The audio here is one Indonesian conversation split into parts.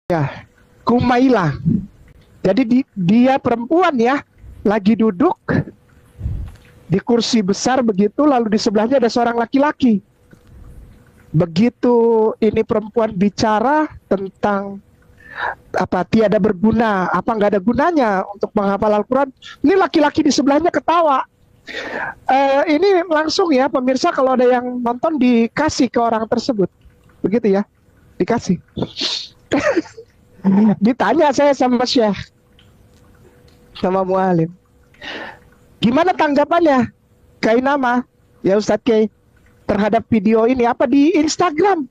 Ya, Kumaila. Jadi dia perempuan ya, lagi duduk di kursi besar begitu, lalu di sebelahnya ada seorang laki-laki. Begitu ini perempuan bicara tentang apa tiada berguna, apa nggak ada gunanya untuk menghafal Al-Quran, ini laki-laki di sebelahnya ketawa. Ini langsung ya pemirsa, kalau ada yang nonton dikasih ke orang tersebut, begitu ya, dikasih. Ditanya saya sama Syekh, sama Mualim, gimana tanggapannya Kainama ya Ustadz Kay terhadap video ini? Apa di Instagram?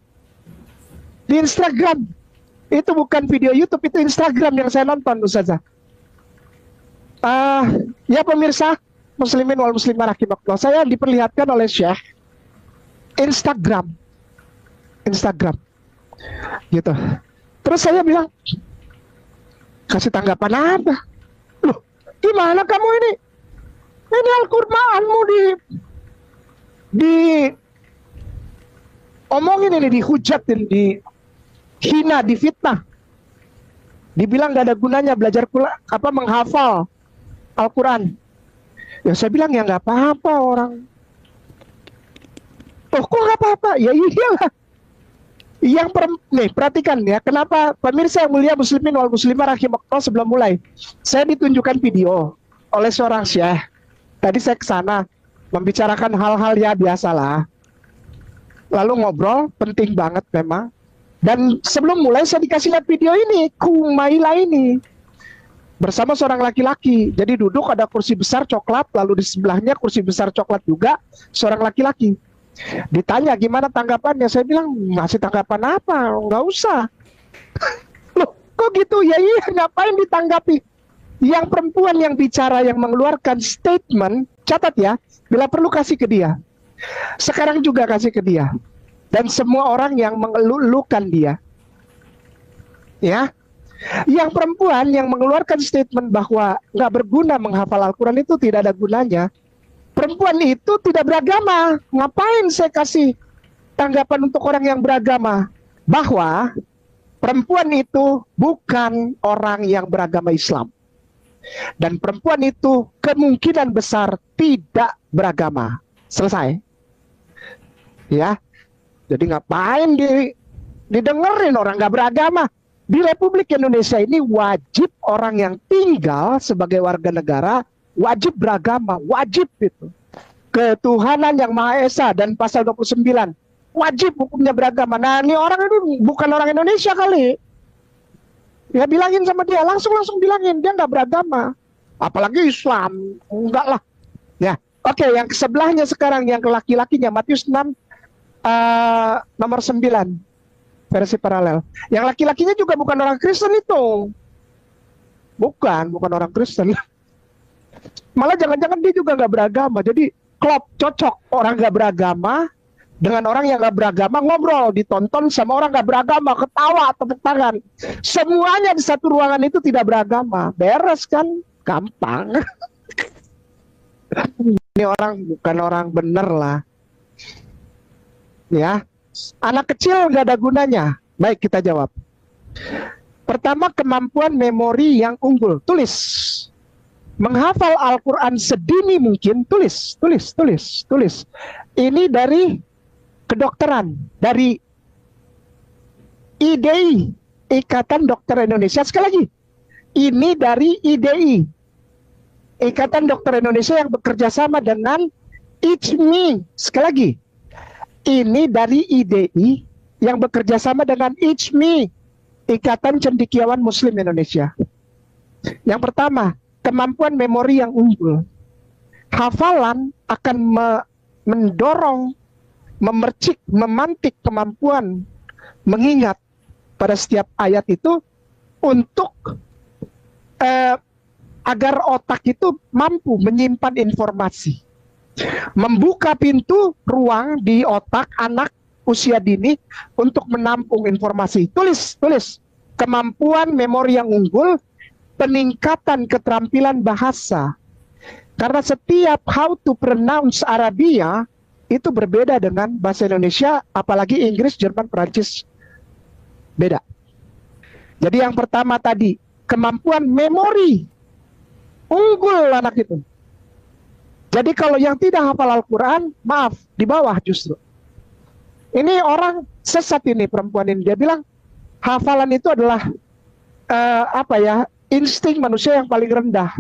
Di Instagram. Itu bukan video YouTube, itu Instagram yang saya nonton Ustazah. Ya pemirsa muslimin wal muslimah rahimakumullah, saya diperlihatkan oleh Syekh Instagram gitu. Terus saya bilang, kasih tanggapan apa? Loh, gimana kamu ini? Ini Al-Qur'anmu di omongin ini, dihujatin, dihina, difitnah. Dibilang gak ada gunanya belajar menghafal Al-Quran. Ya saya bilang ya nggak apa-apa orang. Oh kok nggak apa-apa? Ya iyalah. Nih perhatikan ya, kenapa pemirsa yang mulia muslimin wal muslimah rahimakumullah, sebelum mulai saya ditunjukkan video oleh seorang syekh. Tadi saya ke sana membicarakan hal-hal ya biasalah. Lalu ngobrol, penting banget memang. Dan sebelum mulai saya dikasih lihat video ini, Kumaila ini bersama seorang laki-laki. Jadi duduk ada kursi besar coklat, lalu di sebelahnya kursi besar coklat juga seorang laki-laki. Ditanya gimana tanggapannya, saya bilang masih tanggapan apa? Nggak usah. Loh, kok gitu? Ya iya, ngapain ditanggapi? Yang perempuan yang bicara, yang mengeluarkan statement, catat ya, bila perlu kasih ke dia. Sekarang juga kasih ke dia. Dan semua orang yang mengeluhkan dia. Ya, yang perempuan yang mengeluarkan statement bahwa nggak berguna menghafal Al-Quran itu tidak ada gunanya. Perempuan itu tidak beragama. Ngapain saya kasih tanggapan untuk orang yang beragama? Bahwa perempuan itu bukan orang yang beragama Islam. Dan perempuan itu kemungkinan besar tidak beragama. Selesai. Ya. Jadi ngapain didengerin orang nggak beragama? Di Republik Indonesia ini wajib orang yang tinggal sebagai warga negara wajib beragama, wajib itu. Ketuhanan yang Maha Esa dan pasal 29 wajib hukumnya beragama. Nah ini orang ini bukan orang Indonesia kali. Ya bilangin sama dia, langsung bilangin dia nggak beragama. Apalagi Islam, enggak lah. Ya, oke, yang sebelahnya sekarang yang laki-lakinya Matius 6 nomor 9 versi paralel. Yang laki-lakinya juga bukan orang Kristen itu. Bukan orang Kristen. Malah jangan-jangan dia juga nggak beragama. Jadi cocok orang nggak beragama dengan orang yang nggak beragama ngobrol, ditonton sama orang nggak beragama, ketawa, tepuk tangan. Semuanya di satu ruangan itu tidak beragama. Beres kan? Gampang. Ini orang bukan orang bener lah. Ya, anak kecil nggak ada gunanya. Baik, kita jawab. Pertama, kemampuan memori yang unggul. Tulis. Menghafal Al-Quran sedini mungkin. Tulis. Ini dari kedokteran, dari IDI, Ikatan Dokter Indonesia. Sekali lagi, ini dari IDI, Ikatan Dokter Indonesia yang bekerja sama dengan ICMI. Sekali lagi, ini dari IDI yang bekerja sama dengan ICMI, Ikatan Cendekiawan Muslim Indonesia. Yang pertama, kemampuan memori yang unggul. Hafalan akan mendorong, memercik, memantik kemampuan mengingat pada setiap ayat itu untuk agar otak itu mampu menyimpan informasi. Membuka pintu ruang di otak anak usia dini untuk menampung informasi. Tulis. Kemampuan memori yang unggul, peningkatan keterampilan bahasa. Karena setiap how to pronounce Arabia itu berbeda dengan bahasa Indonesia, apalagi Inggris, Jerman, Perancis. Beda. Jadi yang pertama tadi, kemampuan memori. Unggul anak itu. Jadi kalau yang tidak hafal Al-Quran, maaf, di bawah justru. Ini orang sesat ini, perempuan ini. Dia bilang, hafalan itu adalah, insting manusia yang paling rendah.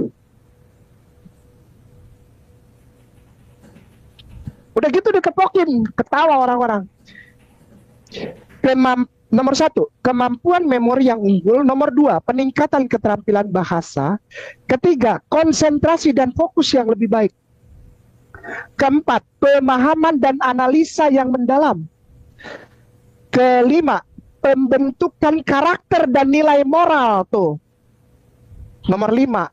Udah gitu dikepokin, ketawa orang-orang. Nomor 1, kemampuan memori yang unggul. Nomor 2, peningkatan keterampilan bahasa. Ketiga, konsentrasi dan fokus yang lebih baik. Keempat, pemahaman dan analisa yang mendalam. Kelima, pembentukan karakter dan nilai moral tuh. Nomor 5,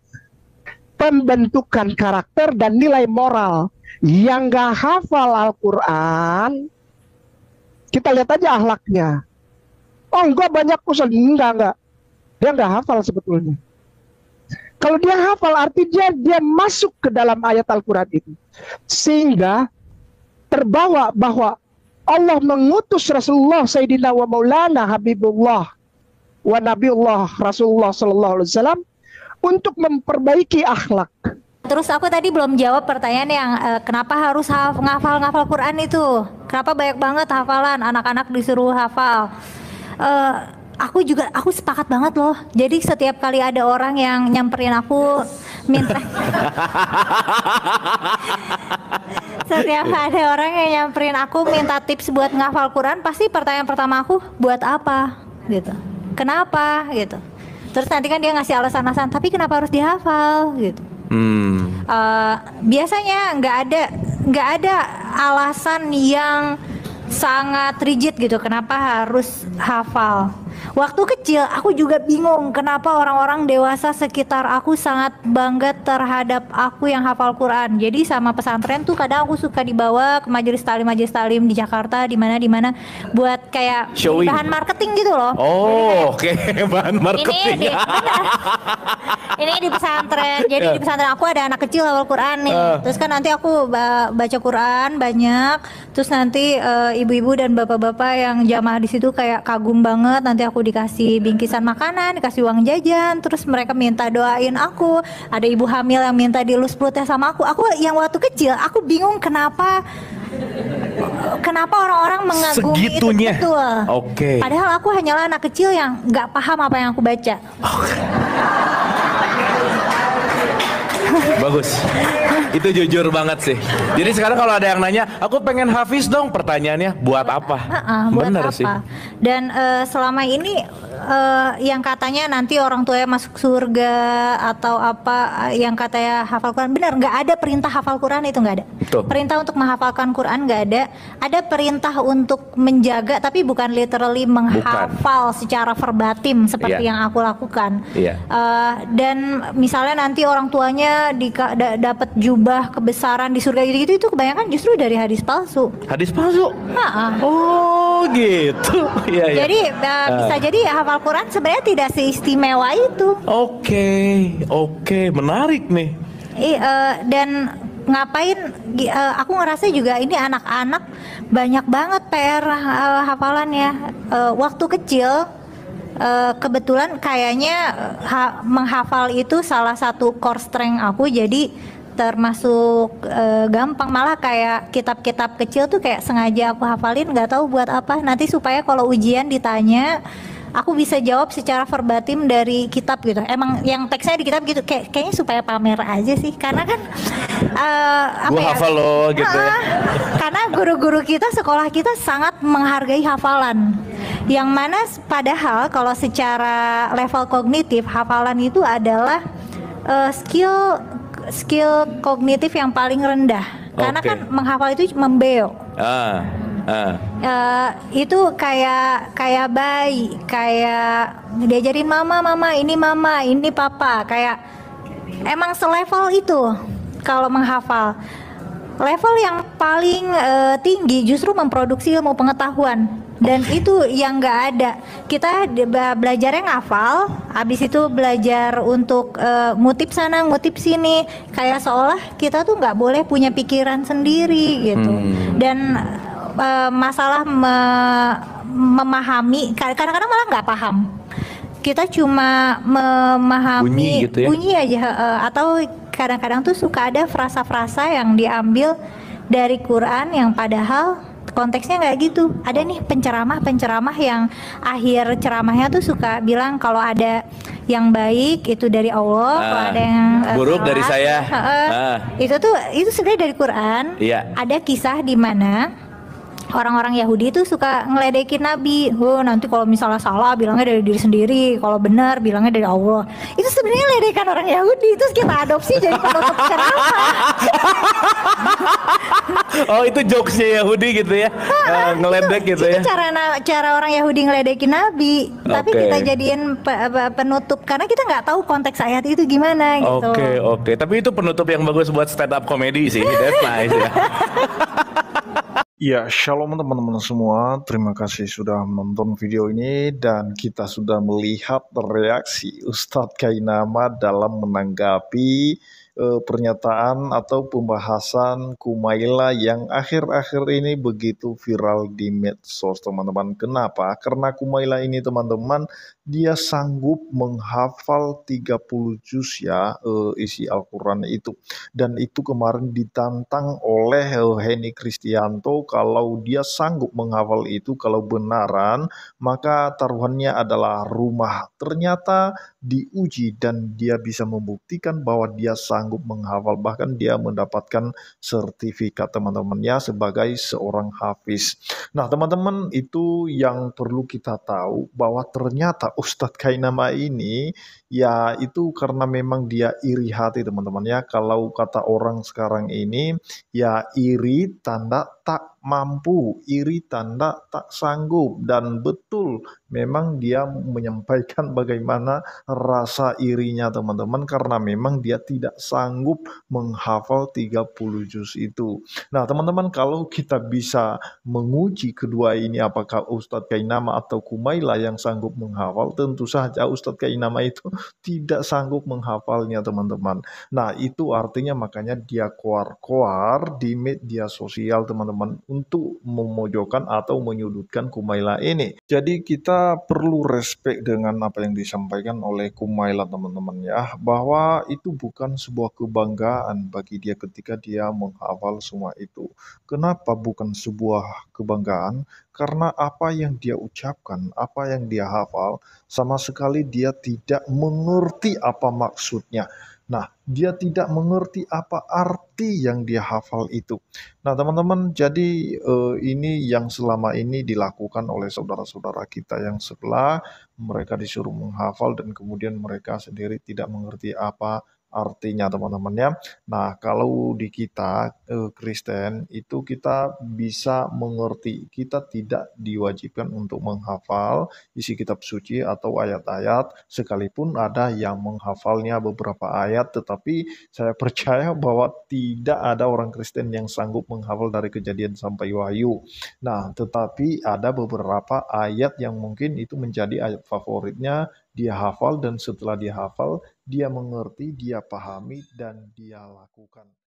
pembentukan karakter dan nilai moral. Yang gak hafal Al-Quran, kita lihat aja akhlaknya. Oh enggak, banyak usul. Enggak. Dia nggak hafal sebetulnya. Kalau dia hafal artinya dia masuk ke dalam ayat Al-Quran itu. Sehingga terbawa bahwa Allah mengutus Rasulullah Sayyidina wa Maulana Habibullah wa Nabiullah Rasulullah Sallallahu Alaihi Wasallam untuk memperbaiki akhlak. Terus aku tadi belum jawab pertanyaan yang kenapa harus ngafal Quran itu? Kenapa banyak banget hafalan, anak-anak disuruh hafal? Aku sepakat banget loh. Jadi setiap kali ada orang yang nyamperin aku minta setiap ada orang yang nyamperin aku minta tips buat ngafal Quran, pasti pertanyaan pertama aku, buat apa? Gitu. Kenapa? Gitu. Terus nanti kan dia ngasih alasan-alasan, tapi kenapa harus dihafal? Gitu. Biasanya nggak ada alasan yang sangat rigid gitu kenapa harus hafal. Waktu kecil aku juga bingung kenapa orang-orang dewasa sekitar aku sangat bangga terhadap aku yang hafal Quran. Jadi sama pesantren tuh kadang aku suka dibawa ke majelis talim di Jakarta, di mana buat kayak bahan marketing gitu loh. Oh, oke. Bahan marketing. Ini di pesantren. Jadi di pesantren aku ada anak kecil hafal Quran nih. Terus kan nanti aku baca Quran banyak. Terus nanti ibu-ibu dan bapak-bapak yang jamaah di situ kayak kagum banget. Nanti aku dikasih bingkisan makanan, dikasih uang jajan, terus mereka minta doain aku. Ada ibu hamil yang minta dielus perutnya sama aku. Aku yang waktu kecil, aku bingung kenapa orang-orang mengagumi segitunya. Itu betul. Oke. Padahal aku hanyalah anak kecil yang nggak paham apa yang aku baca. Bagus. Itu jujur banget sih. Jadi sekarang kalau ada yang nanya, aku pengen hafiz dong, pertanyaannya buat apa? Buat Bener apa? sih. Dan selama ini yang katanya nanti orang tuanya masuk surga atau apa yang katanya hafal Quran, benar nggak ada perintah hafal Quran, itu nggak ada. Betul. Perintah untuk menghafalkan Quran nggak ada. Ada perintah untuk menjaga, tapi bukan literally menghafal secara verbatim seperti yang aku lakukan. Dan misalnya nanti orang tuanya dapat jubah kebesaran di surga gitu itu kebanyakan justru dari hadis palsu. Hadis palsu? Oh gitu. Jadi bisa jadi hafal Quran sebenarnya tidak seistimewa itu. Oke, menarik nih. Dan ngapain? Aku ngerasa juga ini anak-anak banyak banget PR hafalannya. Waktu kecil kebetulan kayaknya menghafal itu salah satu core strength aku, jadi termasuk gampang. Malah kayak kitab-kitab kecil tuh kayak sengaja aku hafalin, nggak tahu buat apa, nanti supaya kalau ujian ditanya aku bisa jawab secara verbatim dari kitab gitu. Emang yang teksnya di kitab gitu, kayaknya supaya pamer aja sih, karena kan gua hafal loh gitu ya. Karena guru-guru kita, sekolah kita sangat menghargai hafalan, yang mana padahal kalau secara level kognitif hafalan itu adalah skill kognitif yang paling rendah. Karena kan menghafal itu membeo. Itu kayak bayi, kayak diajarin mama ini papa, kayak emang selevel itu. Kalau menghafal level yang paling tinggi justru memproduksi ilmu pengetahuan, dan itu yang nggak ada. Kita belajarnya ngafal, habis itu belajar untuk ngutip sana ngutip sini, kayak seolah kita tuh nggak boleh punya pikiran sendiri gitu. Dan masalah memahami, kadang-kadang malah nggak paham. kita cuma memahami Bunyi gitu ya? bunyi aja, atau kadang-kadang tuh suka ada frasa-frasa yang diambil dari Quran yang padahal konteksnya nggak gitu. Ada nih penceramah-penceramah yang akhir ceramahnya tuh suka bilang kalau ada yang baik itu dari Allah, kalau ada yang buruk salah, dari saya. itu sebenarnya dari Quran. Iya. Ada kisah di mana orang-orang Yahudi itu suka ngeledekin Nabi. Oh, nanti kalau misalnya salah bilangnya dari diri sendiri, kalau benar bilangnya dari Allah. Itu sebenarnya ledekan orang Yahudi. Terus kita adopsi jadi penutup ceramah. Oh, itu jokesnya Yahudi gitu ya? Ngeledek gitu ya? Itu cara orang Yahudi ngeledekin Nabi. Tapi Oke. kita jadiin penutup karena kita nggak tahu konteks ayat itu gimana gitu. Oke. Tapi itu penutup yang bagus buat stand up comedy sih. That's nice ya. Ya, shalom teman-teman semua. Terima kasih sudah menonton video ini dan kita sudah melihat reaksi Ustadz Kainama dalam menanggapi pernyataan atau pembahasan Kumaila yang akhir-akhir ini begitu viral di medsos, teman-teman. Kenapa? Karena Kumaila ini, teman-teman, dia sanggup menghafal 30 juz ya, isi Al-Quran itu. Dan itu kemarin ditantang oleh Henny Kristianto, kalau dia sanggup menghafal itu, kalau benaran, maka taruhannya adalah rumah. Ternyata diuji dan dia bisa membuktikan bahwa dia sanggup menghafal, bahkan dia mendapatkan sertifikat, teman-teman ya, sebagai seorang hafiz. Nah, teman-teman, itu yang perlu kita tahu, bahwa ternyata Ustadz Kainama ini ya itu karena memang dia iri hati, teman-teman ya. Kalau kata orang sekarang ini ya, iri tanda tak mampu, iri tanda tak sanggup. Dan betul, memang dia menyampaikan bagaimana rasa irinya, teman-teman, karena memang dia tidak sanggup menghafal 30 juz itu. Nah, teman-teman, kalau kita bisa menguji kedua ini, apakah Ustadz Kainama atau Kumaila yang sanggup menghafal, tentu saja Ustadz Kainama itu tidak sanggup menghafalnya, teman-teman. Nah, itu artinya makanya dia koar-koar di media sosial, teman-teman, untuk memojokkan atau menyudutkan Kumaila ini. Jadi kita perlu respect dengan apa yang disampaikan oleh Kumaila, teman-teman ya, bahwa itu bukan sebuah kebanggaan bagi dia ketika dia menghafal semua itu. Kenapa bukan sebuah kebanggaan? Karena apa yang dia ucapkan, apa yang dia hafal, sama sekali dia tidak mengerti apa maksudnya. Nah, dia tidak mengerti apa arti yang dia hafal itu. Nah, teman-teman, jadi ini yang selama ini dilakukan oleh saudara-saudara kita yang sebelah, mereka disuruh menghafal dan kemudian mereka sendiri tidak mengerti apa artinya, teman-teman ya. Nah, kalau di kita Kristen itu kita bisa mengerti, kita tidak diwajibkan untuk menghafal isi kitab suci atau ayat-ayat, sekalipun ada yang menghafalnya beberapa ayat, tetapi saya percaya bahwa tidak ada orang Kristen yang sanggup menghafal dari Kejadian sampai Wahyu. Nah, tetapi ada beberapa ayat yang mungkin itu menjadi ayat favoritnya, dia hafal, dan setelah dia hafal, dia mengerti, dia pahami, dan dia lakukan.